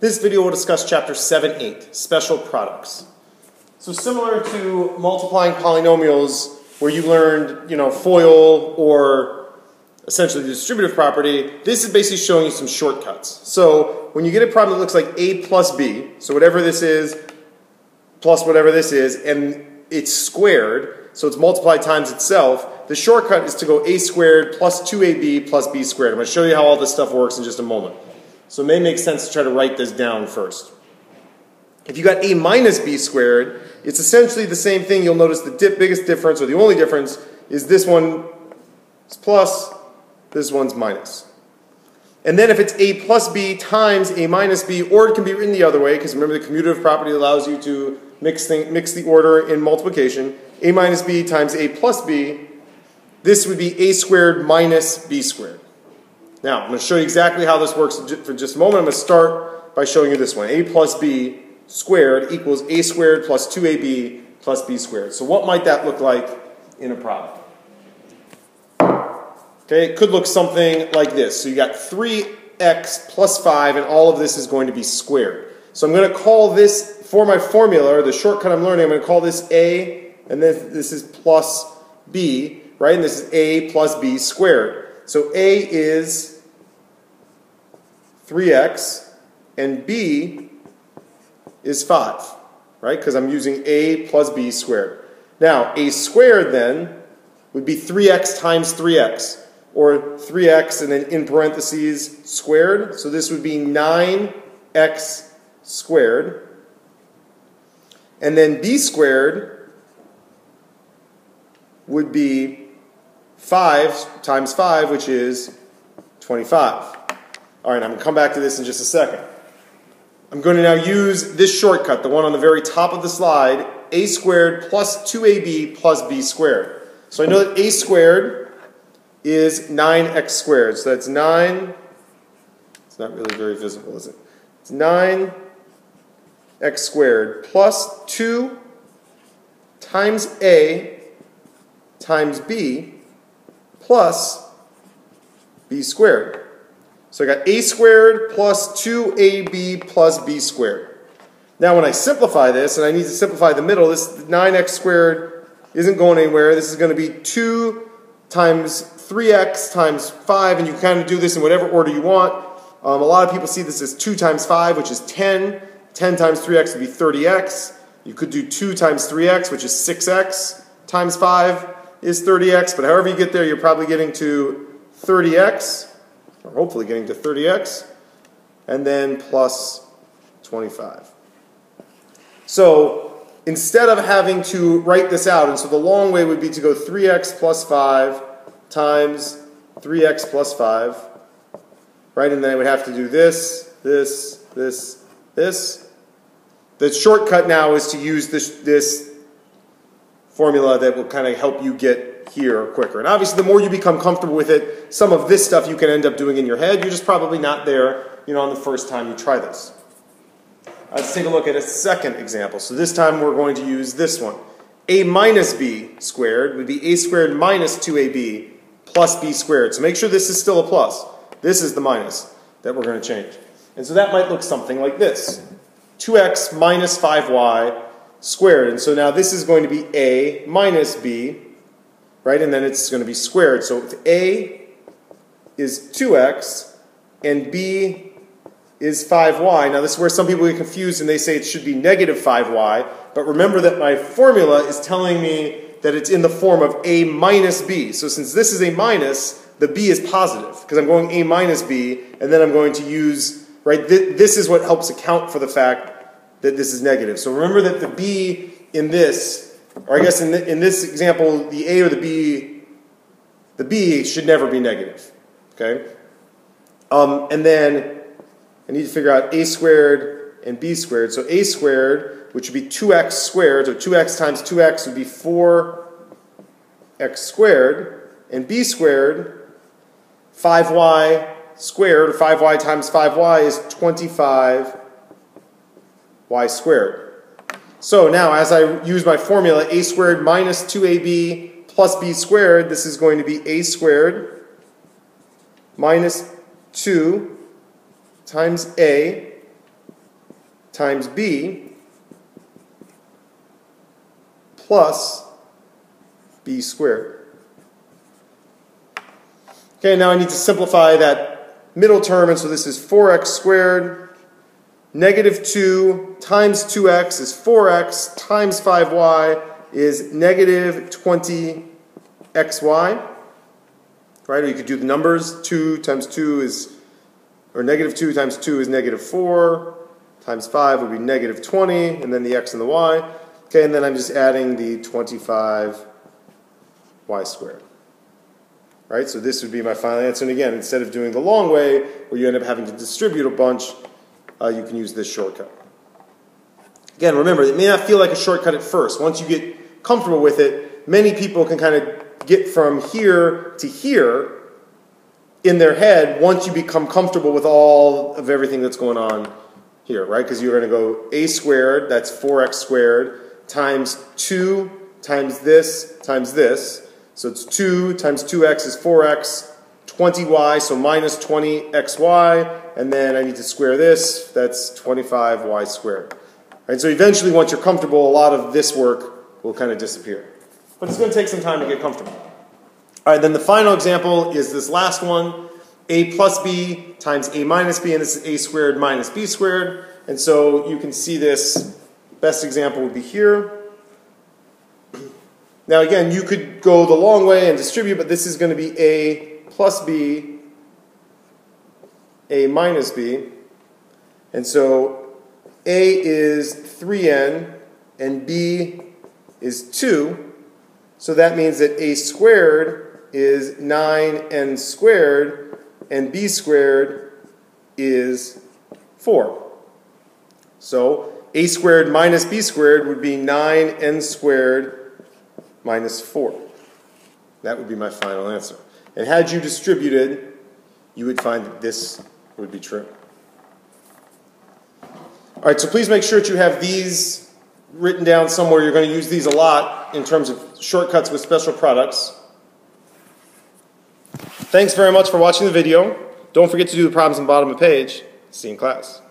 This video will discuss chapter 7-8, special products. So similar to multiplying polynomials where you learned, FOIL or essentially the distributive property, this is basically showing you some shortcuts. So when you get a problem that looks like a plus b, so whatever this is plus whatever this is, and it's squared, so it's multiplied times itself, the shortcut is to go a squared plus 2ab plus b squared. I'm going to show you how all this stuff works in just a moment. So it may make sense to try to write this down first. If you got a minus b squared, it's essentially the same thing. You'll notice the biggest difference, or the only difference, is this one is plus, this one's minus. And then if it's a plus b times a minus b, or it can be written the other way, because remember the commutative property allows you to mix the order in multiplication. A minus b times a plus b, this would be a squared minus b squared. Now, I'm going to show you exactly how this works for just a moment. I'm going to start by showing you this one. A plus b squared equals a squared plus 2ab plus b squared. So what might that look like in a problem? Okay, it could look something like this. So you got 3x plus 5, and all of this is going to be squared. So I'm going to call this, for my formula, or the shortcut I'm learning, I'm going to call this a, and then this is plus b, right? And this is a plus b squared. So a is 3x, and b is 5, right? Because I'm using a plus b squared. Now, a squared then would be 3x times 3x, or 3x and then in parentheses squared. So this would be 9x squared. And then b squared would be 5 times 5, which is 25. All right, I'm going to come back to this in just a second. I'm going to now use this shortcut, the one on the very top of the slide, a squared plus 2ab plus b squared. So I know that a squared is 9x squared. So that's 9, it's not really very visible, is it? It's 9x squared plus 2 times a times b plus b squared. So I got a squared plus 2ab plus b squared. Now when I simplify this, and I need to simplify the middle, this 9x squared isn't going anywhere. This is going to be 2 times 3x times 5, and you kind of do this in whatever order you want. A lot of people see this as 2 times 5, which is 10. 10 times 3x would be 30x. You could do 2 times 3x, which is 6x, times 5 is 30x. But however you get there, you're probably getting to 30x. Or hopefully getting to 30x, and then plus 25. So instead of having to write this out, and so the long way would be to go 3x plus 5 times 3x plus 5, right? And then I would have to do this, this, this, this. The shortcut now is to use this formula that will kind of help you get here quicker. And obviously the more you become comfortable with it, some of this stuff you can end up doing in your head. You're just probably not there, on the first time you try this. Let's take a look at a second example. So this time we're going to use this one. A minus b squared would be a squared minus 2ab plus b squared. So make sure this is still a plus. This is the minus that we're going to change. And so that might look something like this. 2x minus 5y squared. And so now this is going to be a minus b, right? And then it's going to be squared. So if a is 2x and b is 5y. Now this is where some people get confused and they say it should be negative 5y. But remember that my formula is telling me that it's in the form of a minus b. So since this is a minus, the b is positive because I'm going a minus b, and then I'm going to use, right, this is what helps account for the fact that this is negative. So remember that the b in this, or I guess in this example, the a or the b should never be negative, okay? And then I need to figure out a squared and b squared. So a squared, which would be 2x squared, so 2x times 2x would be 4x squared, and b squared, 5y squared, or 5y times 5y is 25y squared. So now, as I use my formula, a squared minus 2ab plus b squared, this is going to be a squared minus 2 times a times b plus b squared. Okay, now I need to simplify that middle term, and so this is 4x squared. Negative 2 times 2x is 4x times 5y is negative 20xy. Right? Or you could do the numbers. 2 times 2 is, or negative 2 times 2 is negative 4, times 5 would be negative 20, and then the x and the y. Okay, and then I'm just adding the 25y squared. Right? So this would be my final answer. And again, instead of doing the long way, where you end up having to distribute a bunch, you can use this shortcut. Again, remember, it may not feel like a shortcut at first. Once you get comfortable with it, many people can kind of get from here to here in their head once you become comfortable with all of everything that's going on here, right? Because you're going to go a squared, that's 4x squared, times 2 times this times this. So it's 2 times 2x is 4x, 20y, so minus 20xy, and then I need to square this, that's 25y squared. Right, so eventually, once you're comfortable, a lot of this work will kind of disappear. But it's going to take some time to get comfortable. All right, then the final example is this last one, a plus b times a minus b, and this is a squared minus b squared. And so you can see this, best example would be here. Now again, you could go the long way and distribute, but this is going to be a plus b, a minus b. And so a is 3n and b is 2. So that means that a squared is 9n squared and b squared is 4. So a squared minus b squared would be 9n squared minus 4. That would be my final answer. And had you distributed, you would find that this would be true. All right, so please make sure that you have these written down somewhere. You're going to use these a lot in terms of shortcuts with special products. Thanks very much for watching the video. Don't forget to do the problems on the bottom of the page. See you in class.